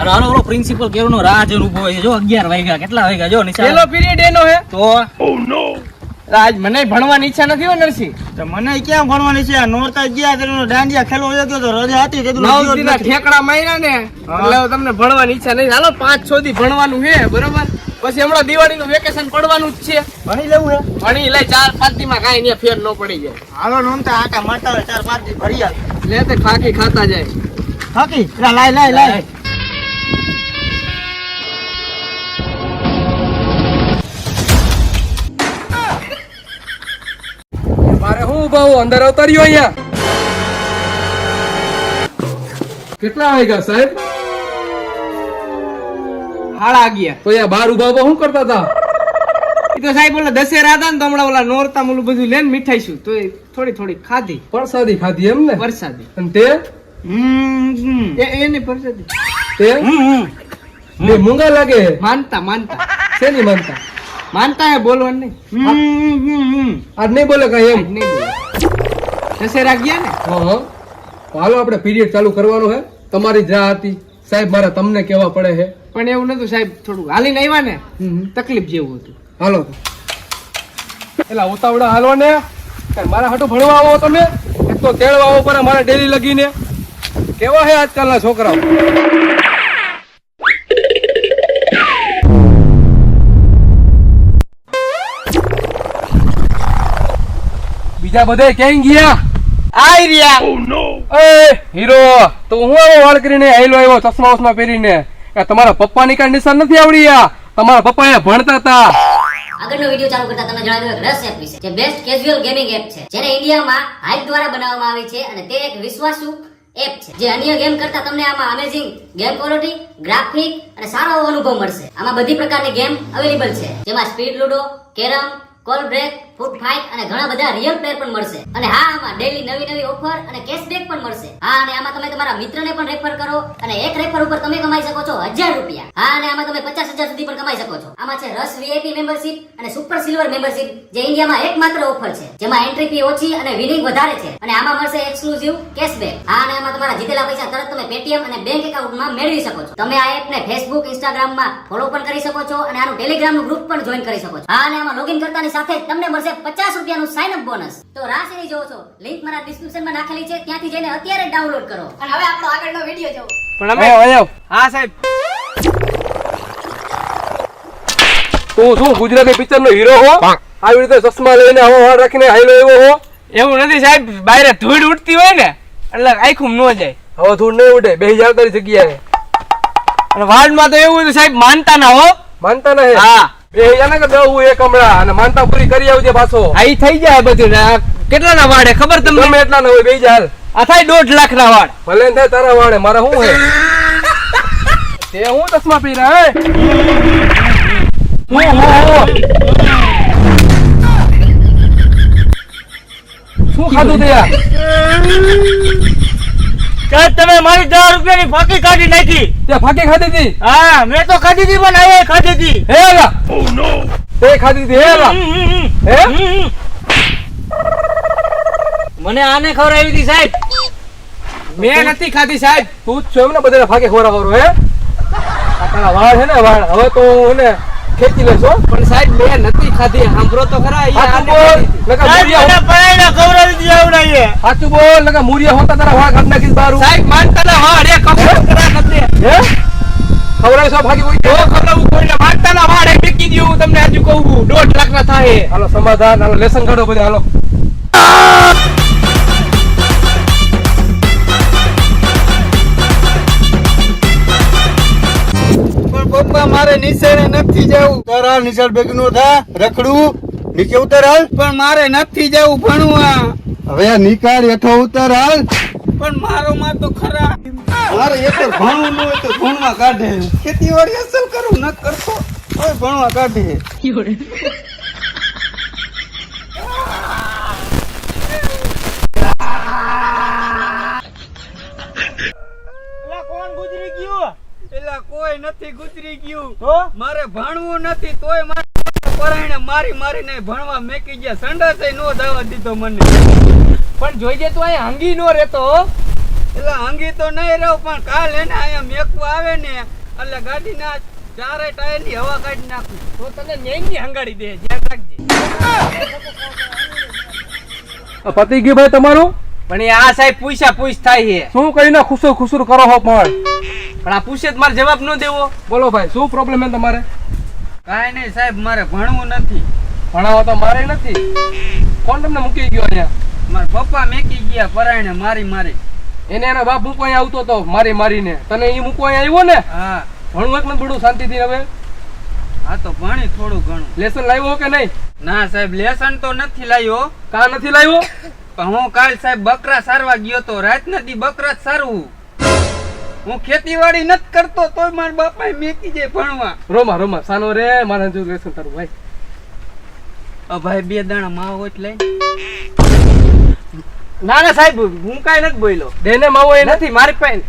હાલો હાલો ઓલો પ્રિન્સિપલ કેવનો રાહ જોઈને ઊભો હોય છે. જો 11 વાગ્યા કેટલા વાગ્યા જો નિશાળ પેલો પીરિયડ એનો હે તો આજ મને ભણવાની ઈચ્છા નથી હો નરસિંહ. તો મને ક્યાં ભણવાની છે? નોરતા ગયા તેનો દાંડિયા ખેલવા જતો તો રજા હતી તે 9 દીના ઠેકડા માર્યા ને એટલે હવે તમને ભણવાની ઈચ્છા નહીં. હાલો 5-6 દી ભણવાનું હે બરોબર. પછી હમણાં દિવાળીનું વેકેશન પડવાનું જ છે. ભણી લેવું હે. ભણી લે 4-5 દીમાં કાંઈ ને ફેર ન પડી જાય. હાલો નોમતા આટા મારતા હોય 4-5 દી ભરી આવ. લે તે ખાકી ખાતા જાય. થાકી લાય મારે હું ઉભા હું અંદર અવતર્યો અહીંયા. કેટલા વાગ્યા સાહેબ? 11:30. તો અહીંયા બહાર ઉભા ઉભા શું કરતા હતા? એ તો સાહેબ ઓલા દશેરા હતા ને તો હમણાં ઓલા નોરતા ઓલું બધું લઈને મીઠાઈ શું તો થોડી ખાધી. પરસાદી ખાધી એમ ને? પરસાદી. અને તે એને પરસાદી તે ને મૂંગા લાગે. માનતા શેની માનતા હે બોલવાનું નહીં. આજ નહીં બોલે કઈ એમ નહીં બોલે. દશેરા ગયા ને હાલો આપણે પીરિયડ ચાલુ કરવાનો હે. તમારી જ રાહ હતી સાહેબ. મારે તમને કેવા પડે છે પણ એવું નતું સાહેબ. થોડું હાલીને આવ્યા ને તકલીફ જેવું હતું. હાલો એલા ઉતાવળા હાલો ને. મારા હાટું ભણવા આવો તમે. એક તો તેડવા આવો પર મારે ડેલી લગીને. કેવા હે આજકાલના છોકરાઓ. બીજા બધા ક્યાં ગયા? આઈ રહ્યા. એ હીરો તો હું આવો વાળ કરીને આયલો આવ્યો ચશ્મા વસમા પહેરીને. તમારા પપ્પાની કાંઈ નિશાન નથી આવડી? તમારા પપ્પા એ ભણતા હતા. આગળનો વિડિયો ચાલુ કરતા તમને જણાવી દઉં એક રસ એપ વિશે જે બેસ્ટ કેઝ્યુઅલ ગેમિંગ એપ છે જેને ઇન્ડિયામાં હાઇપ દ્વારા બનાવવામાં આવી છે અને તે એક વિશ્વાસુ એપ છે જે અન્ય ગેમ કરતા તમને આમાં અમેઝિંગ ગેમ ક્વોલિટી, ગ્રાફિક અને સારો એવો અનુભવ મળશે. આમાં બધી પ્રકારની ગેમ અવેલેબલ છે જેમાં speed ludo, carrom, call break, foot fight અને ઘણા બધા રિયલ પ્લેયર પણ મળશે. અને હા આમાં ડેઈલી નવી ઓફર અને કેશબેક પણ મળશે. હા અને આમાં તમે તમારા મિત્રને પણ રેફર કરો અને એક રેફર ઉપર તમે કમાઈ શકો છો 1000 રૂપિયા. હા અને આમાં તમે 50,000 સુધી પણ કમાઈ શકો છો. આમાં છે રસ વીઆઈપી મેમ્બરશિપ અને સુપર સિલ્વર મેમ્બરશિપ જે ઇન્ડિયામાં એકમાત્ર ઓફર છે જેમાં એન્ટ્રી ફી ઓછી અને વિનિંગ વધારે છે અને આમાં મળશે એક્સક્લુઝિવ કેશબેક. હા અને આમાં તમારા જીતેલા પૈસા તરત તમે પેટીએમ અને બેંક એકાઉન્ટમાં મેળવી શકો છો. તમે આ એપને ફેસબુક, ઇન્સ્ટાગ્રામમાં ફોલો પણ કરી શકો છો અને આનું ટેલિગ્રામનું ગ્રુપ પણ જોઈન કરી શકો છો. હા અને આમાં લોગિન કરતાની સાથે તમને મળશે 50 રૂપિયાનું સાઇન અપ બોનસ. તો રાશિની જોવો છો લિંક મારા ડિસ્ક્રિપ્શનમાં નાખેલી છે ત્યાંથી જઈને અત્યારે ડાઉનલોડ કરો. અને હવે આપણો આગળનો વિડિયો જોવો. પણ અમે હા સાહેબ તું શું ગુજરાતી પિક્ચર નો હીરો હો? આવી રીતે ચશ્મા લઈને આવો વાળ રાખીને હાઈલો એવો હો? એવું નથી સાહેબ. બહાર ધૂળ ઉડતી હોય ને એટલે આખું ન જાય. હવે ધૂળ નહીં ઉડે. બેહી જાવ તારી જગ્યાએ. અને વાળમાં તો એવું હતું સાહેબ માનતા ના હો. માનતા ના હે? હા બેહી જા ને કે દઉં એક હમણાં અને માનતા પૂરી કરી આવજે પાછો. આ ઈ થઈ જાય બધું. કેટલાના વાળ હે ખબર તમને? તમે એટલા ના હોય. બેહી જા. આ થાય 1.5 લાખના વાળ. ભલે થાય તારા વાળે મારા શું હે? તે હું ચશ્મા પહેર્યા હે? શું ખાધું તે? તમે મારી 10 રૂપિયાની ફાકી કાઢી નાખી. તે ફાકી ખાધી હતી? હા મેં તો ખાધી હતી પણ હવે ખાધી હતી. હે લા તે ખાધી હતી? હે લા હે મને આને ખવડાવી હતી સાહેબ. મેં નથી ખાધી સાહેબ. તું જ છો એમ ને બધાને ફાકે ખવડાવવાનો હે? આ તારા વાળ હે ને વાળ હવે તો હું ને ખેંચી લેશો. પણ સાહેબ મેં નથી ખાધી. સાંભળો તો ખરા. સાચું બોલ લગા મુરિયા પરાયના ખવડાવી દી આવડાઈએ. સાચું બોલ લગા મુરિયા હોતા તારા વાળ કાઢ નાખીશ બારું. સાહેબ માનતા ના વાળ એ કપડા કરા નથી. હે ખવડાવી સો ફાકી કોઈ તો ખવડાવું કોઈને માનતા ના વાળ એ ટેકી દીઉં તમને આજુ કહું 1.5 લાખના થાય. હાલો સમાધાન. હાલો લેસન કાઢો બધા. હાલો પપ્પા મારે નિશાળે નથી જવું. તારા નિશાળ ભેગું નો થા રખડું નીચે ઉતર હાલ. પણ મારે નથી જવું ભણવા. હવે આ નિકાળ હેઠો ઉતર હાલ. પણ મારો માં તો ખરા. મારે એક ભણવું ન હોય તો ભણવા કાઢે. ખેતીવાડી અસલ કરું ન કરતો હવે ભણવા કાઢે. કોણ ગુજરી ગયું? એલા કોઈ નથી ગુજરી ગયું. તો મારે ભણવું નથી તોય મારે પરાયણે મારીને ભણવા મેકી ગયા. સંડાસે નો જવા દીધો મને. પણ જોઈજે તું અહીં હાંગી નો રહેતો. એટલે હંગી તો નહીં રહું પણ કાલ એને અહીંયા મેકવા આવે ને એટલે ગાડીના ચારે ટાયરની હવા કાઢી નાખું. તો તને નેંગી હંગાડી દે જ્યાં રાખજે. પતિ ગયું ભાઈ તમારું? પણ એ આ સાહેબ પૂછ થાય છે. શું કરીને ખુસુર ખુસુર કરો હો પણ આ પૂછે તો મારે જવાબ ન દેવો. બોલો ભાઈ શું પ્રોબ્લેમ છે તમારે? કાંઈ નહીં સાહેબ, મારે ભણવું નથી. ભણાવો તો મારે નથી. કોણ તમને મૂકી ગયો અહીંયા? મારા પપ્પા મેકી ગયા પરાયણે મારી. એને એના બાપ મૂકવા અહીંયા આવતો હતો મારીને. તને એ મૂકવા અહીંયા આવ્યો ને? હા ભણવું એક નથી બધું શાંતિથી હવે? આ તો ભણી થોડું ઘણું. લેસન લાવ્યો કે નહીં? ના સાહેબ, લેસન તો નથી લાવ્યો. કા નથી લાવ્યો? પણ હું કાલ સાહેબ બકરા સારવા ગયો તો રાત નથી બકરા જ સારવું. હું ખેતીવાડી નથી કરતો તોય મારા બાપા મેકી જાય ભણવા. રોમા સાનો રે મારા જો લેસન તારું ભાઈ. ભાઈ 2 દાણા માવો જ લઈ. ના સાહેબ હું કાંઈ નથી બોલ્યો. દેને માવો એ નથી મારી પાસે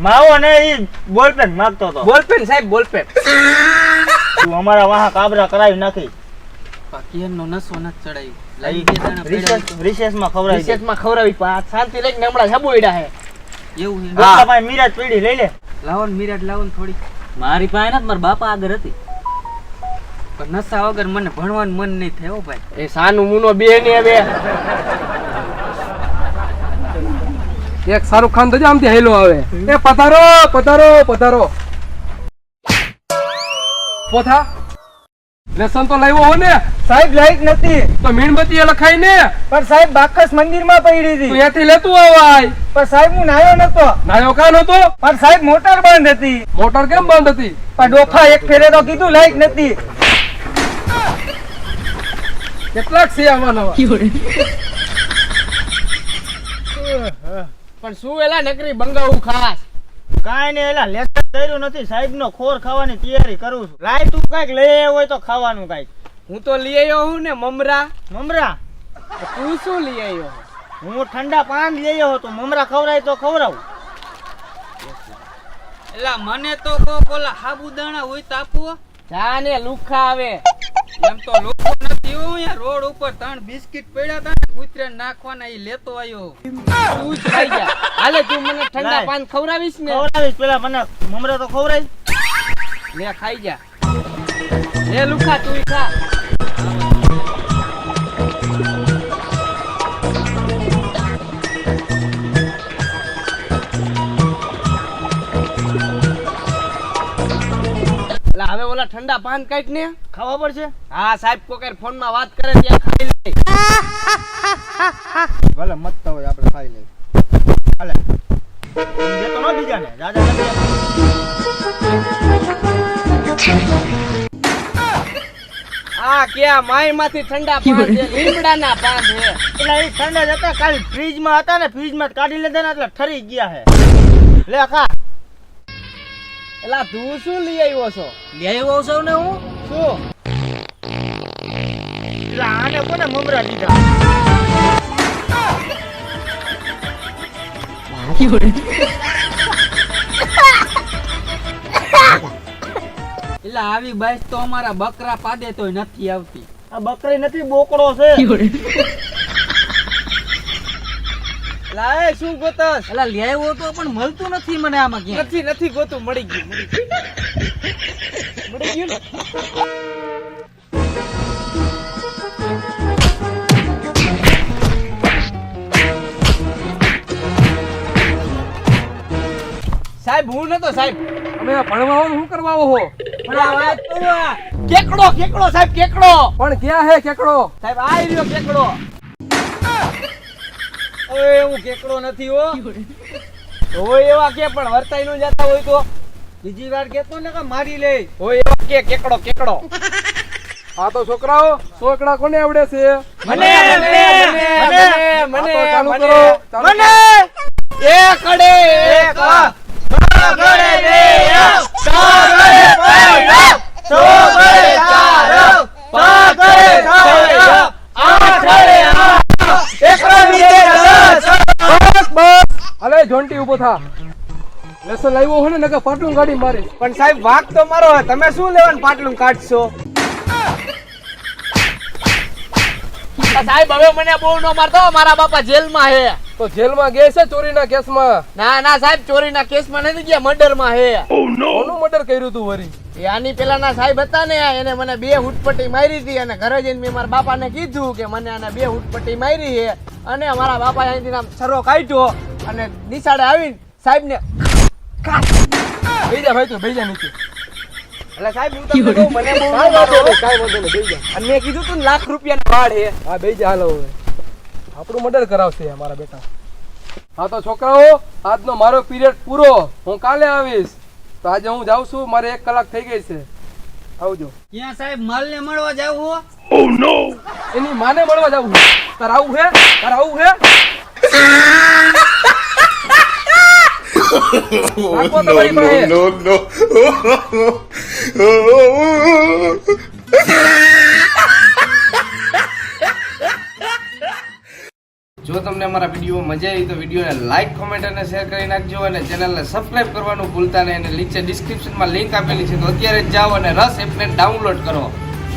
માવો ને ઈ બોલપેન માંગતો હતો. બોલપેન સાહેબ બોલપેન. તું અમારા વાહ કાબરા કરાવી નાખી. પાકીનો નસો નથી ચડાવી. લાવી 2 દાણા પડ્યા. રિસેસમાં ખવડાવી દે. રિસેસમાં ખવડાવી પણ આ શાંતિ લઈને હમણાં જબોઈડા હે. એવું છે. ગોપલા ભાઈ મિરાજ પીડી લઈ લે. લાવો ને મિરાટ લાવો ને થોડી. મારી પાસે નથી, મારા બાપા આગળ હતી. પણ નશા વગર મને ભણવાનું મન નહીં થાય હો ભાઈ. એ સાનું મુનો બે ને હવે એક શાહરુખ ખાન તો આમથી હેલો આવે. એ પધારો. પોથા લેસન તો લાવ્યો હો ને? સાહેબ લાઈક નથી. તો મીણબત્તી એ લખાય ને? પણ સાહેબ બાકસ મંદિરમાં પડી તું હતી. ત્યાંથી લેતું આવાય. પણ સાહેબ હું નાયો નતો. નાયો કાન હતો? પણ સાહેબ મોટર બંધ હતી. મોટર કેમ બંધ હતી? પણ ડોફા એક ફેરે તો કીધું લાઈક નથી. કેટલાક છે આમાં નવા? પણ શું એલા નકરી બંગાવું ખાસ. કાંઈ નહીં એલા લેસન કર્યું નથી. સાહેબ નો ખોર ખાવાની તૈયારી કરું છું. લાય તું કઈક લઈ આવ્યો હોય તો ખાવાનું કઈક. હું તો લઈ આવ્યો હું ને મમરા. મમરા? તું શું લઈ આવ્યો? હું ઠંડા પાન લઈ આવ્યો તો મમરા ખવડાય તો ખવડાવું. એલા મને તો કો કોલા સાબુદાણા હોય તો આપો. જા ને લુખા આવે. એમ તો લોકો નથી હું અહીંયા રોડ ઉપર 3 બિસ્કિટ પડ્યા હતા ને કૂતરે નાખવાના એ લેતો આવ્યો. તું જ ખાઈ જા. હાલે તું મને ઠંડા લાય. પાન ખવડાવીશ ને? ખવડાવીશ. પેલા મને મમરા તો ખવડાય. લે ખાઈ જા. લે લુખા તું ખા. એટલે હવે ઓલા ઠંડા પાન કાઢ ને ખાવા પડશે. હા સાહેબ કોકર ફોન માં વાત કરે ત્યાં ખાઈ લે. ભલે મત તો હોય આપણે ખાઈ લઈએ. હાલે દેતો ન બીજાને. દાદા આ ક્યાં માય માંથી ઠંડા પાન છે, લીમડાના પાન છે. એટલે એ ઠંડા જ હતા. કાલ ફ્રીજમાં હતા ને ફ્રીજમાં કાઢી લીધા ને એટલે ઠરી ગયા હે. લે ખા. એલા તું શું લઈ આવ્યો છો? લઈ આવ્યો છો ને હું. શું? એટલે આને કોને મમરા દીધા? એટલે આવી બાઈસ તો અમારા બકરા પાદે તોય નથી આવતી. આ બકરી નથી બોકડો છે. લાય શું ગોતસ? એટલે લઈ આવ્યો તો પણ મળતું નથી મને આમાં ક્યાંય. નથી ગોતું. મળી ગયું ને. સાહેબ હું નતો સાહેબ. તમે ભણવા આવો શું કરવા આવો હો? પણ આ વાત તો આ કેકડો સાહેબ કેકડો. પણ ક્યાં હે કેકડો? સાહેબ આ રહ્યો કેકડો. ઓય હું કેકડો નથી હો. હોય એવા કે પણ વર્તાઈ નો જતા હોય તો બીજી વાર કેતો ને કે મારી લે. હોય એવા કે કેકડો. આ તો છોકરાઓ સોકડા કોને આવડે છે? મને ચાલુ કરો. મને એક અડે એક ગળે બે ગળે પૈડા ગળે ચાર ગળે છ આઠ ગળે એકડો બીજે 10. બસ અલે જોન્ટી ઉભો થા. લેસન લાવ્યો હો ને નકર પાટલું ગાડી મારી. પણ સાહેબ વાક તો મારો. તમે શું લેવાનું પાટલું કાઢશો? સાહેબ હવે મને બહુ ન મારતો, મારા બાપા જેલમાં હે. તો જેલમાં ગયા છે ચોરીના કેસમાં? ના ના સાહેબ, ચોરીના કેસમાં નથી ગયા, મર્ડરમાં હે. કોનું મર્ડર કર્યું તું વરી? એ આની પેલાના સાહેબ હતા ને, એને મને 2 હુટપટ્ટી મારી હતી અને ઘરે જઈને મેં મારા બાપાને કીધું કે મને આને 2 હુટપટ્ટી મારી છે. અને મારા બાપા અહીંથી આમ સરો કાઢ્યો અને નિશાળે આવીને સાહેબને બેજા ભાઈ, તું બેજા નીચે. એટલે સાહેબ હું તમને કહું, મને બહુ ન મારો. કાંઈ વાંધો નહીં, બેજા. અને મેં કીધું તું ને ₹1,00,000 વાડ છે. હા બેજા, હાલો હવે આપણું મર્ડર કરાવશે અમારા બેટા. હા તો છોકરાઓ, આજનો મારો પીરિયડ પૂરો. હું કાલે આવીશ. તો આજે હું જાઉં છું, મારે 1 કલાક થઈ ગઈ છે. આવજો. ક્યાં સાહેબ માલને મળવા જાવું? એની માને મળવા જાવું છે. તારે આવું છે? તારે આવું છે? રાખો તમારી પાસે. જો તમને અમારા વિડીયો મજા આવી તો વિડીયોને લાઈક, કોમેન્ટ અને શેર કરી નાખજો અને ચેનલને સબસ્ક્રાઇબ કરવાનું ભૂલતા નહીં. અને નીચે ડિસ્ક્રિપ્શનમાં લિંક આપેલી છે, તો અત્યારે જ જાઓ અને રસ એપને ડાઉનલોડ કરો.